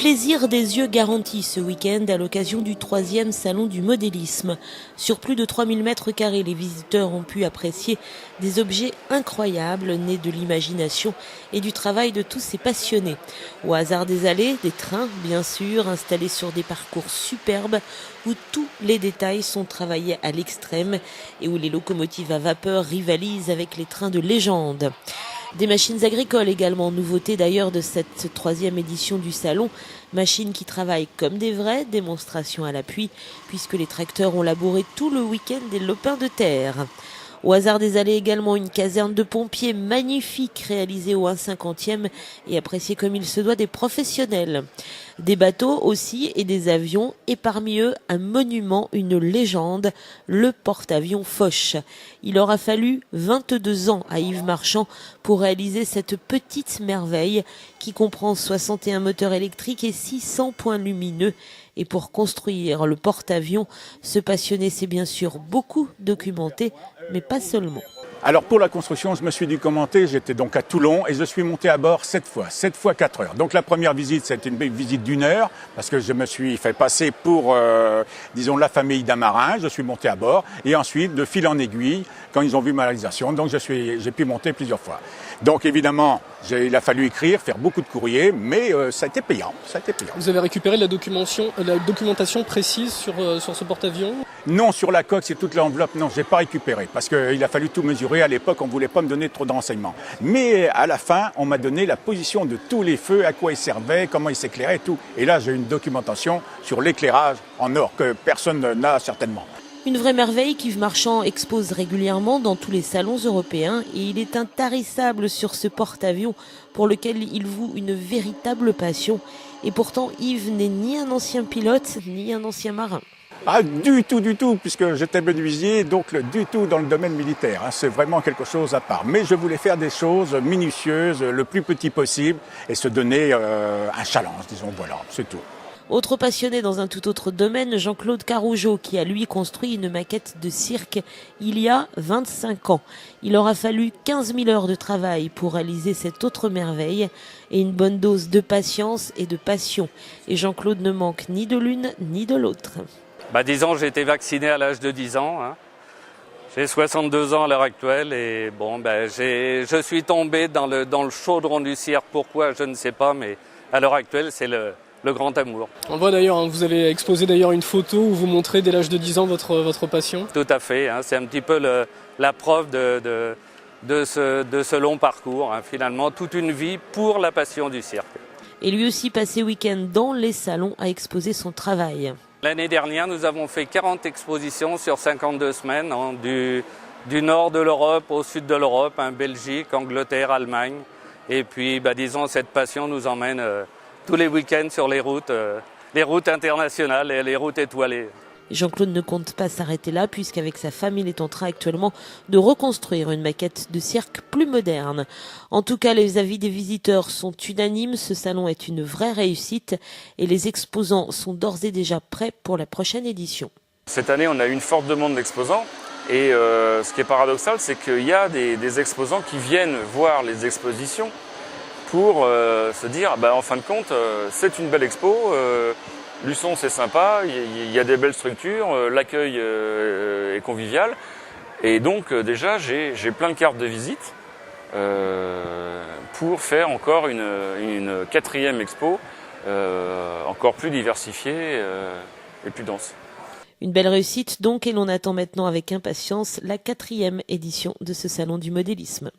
Plaisir des yeux garanti ce week-end à l'occasion du 3e salon du modélisme. Sur plus de 3000 mètres carrés, les visiteurs ont pu apprécier des objets incroyables nés de l'imagination et du travail de tous ces passionnés. Au hasard des allées, des trains bien sûr, installés sur des parcours superbes où tous les détails sont travaillés à l'extrême et où les locomotives à vapeur rivalisent avec les trains de légende. Des machines agricoles également, nouveauté d'ailleurs de cette 3e édition du salon. Machines qui travaillent comme des vraies, démonstration à l'appui, puisque les tracteurs ont labouré tout le week-end des lopins de terre. Au hasard des allées également, une caserne de pompiers magnifique réalisée au 1/50e et appréciée comme il se doit des professionnels. Des bateaux aussi et des avions et parmi eux un monument, une légende, le porte-avions Foch. Il aura fallu 22 ans à Yves Marchand pour réaliser cette petite merveille qui comprend 61 moteurs électriques et 600 points lumineux. Et pour construire le porte-avions, ce passionné s'est bien sûr beaucoup documenté, mais pas seulement. Alors pour la construction, je me suis documenté, j'étais donc à Toulon et je suis monté à bord 7 fois 4 heures. Donc la première visite, c'était une visite d'1 heure parce que je me suis fait passer pour, disons, la famille d'un marin. Je suis monté à bord et ensuite, de fil en aiguille, quand ils ont vu ma réalisation, donc j'ai pu monter plusieurs fois. Donc évidemment, il a fallu écrire, faire beaucoup de courriers, mais ça a été payant. Vous avez récupéré la documentation précise sur ce porte-avions ? Non, sur la coque, c'est toute l'enveloppe. Non, j'ai pas récupéré parce qu'il a fallu tout mesurer. À l'époque, on voulait pas me donner trop de renseignements. Mais à la fin, on m'a donné la position de tous les feux, à quoi ils servaient, comment ils s'éclairaient et tout. Et là, j'ai une documentation sur l'éclairage en or que personne n'a certainement. Une vraie merveille qu'Yves Marchand expose régulièrement dans tous les salons européens et il est intarissable sur ce porte-avions pour lequel il voue une véritable passion. Et pourtant, Yves n'est ni un ancien pilote, ni un ancien marin. Ah, du tout, puisque j'étais menuisier, donc du tout dans le domaine militaire. C'est vraiment quelque chose à part. Mais je voulais faire des choses minutieuses, le plus petit possible, et se donner un challenge, disons, voilà, c'est tout. Autre passionné dans un tout autre domaine, Jean-Claude Carougeot, qui a lui construit une maquette de cirque il y a 25 ans. Il aura fallu 15 000 heures de travail pour réaliser cette autre merveille et une bonne dose de patience et de passion. Et Jean-Claude ne manque ni de l'une ni de l'autre. Disons, j'ai été vacciné à l'âge de 10 ans. J'ai 62 ans à l'heure actuelle et je suis tombé dans le chaudron du cirque. Pourquoi, je ne sais pas, mais à l'heure actuelle, c'est le grand amour. On voit d'ailleurs, vous avez exposé d'ailleurs une photo où vous montrez dès l'âge de 10 ans votre passion. Tout à fait, c'est un petit peu la preuve de ce long parcours, finalement, toute une vie pour la passion du cirque. Et lui aussi passé week-end dans les salons à exposer son travail. L'année dernière, nous avons fait 40 expositions sur 52 semaines, du nord de l'Europe au sud de l'Europe, Belgique, Angleterre, Allemagne. Et puis, disons, cette passion nous emmène tous les week-ends sur les routes internationales et les routes étoilées. Jean-Claude ne compte pas s'arrêter là puisqu'avec sa femme, il est en train actuellement de reconstruire une maquette de cirque plus moderne. En tout cas, les avis des visiteurs sont unanimes. Ce salon est une vraie réussite et les exposants sont d'ores et déjà prêts pour la prochaine édition. Cette année, on a eu une forte demande d'exposants et ce qui est paradoxal, c'est qu'il y a des exposants qui viennent voir les expositions pour se dire, en fin de compte, c'est une belle expo. Luçon, c'est sympa, il y a des belles structures, l'accueil est convivial. Et donc déjà, j'ai plein de cartes de visite pour faire encore une 4e expo, encore plus diversifiée et plus dense. Une belle réussite donc, et l'on attend maintenant avec impatience la 4e édition de ce salon du modélisme.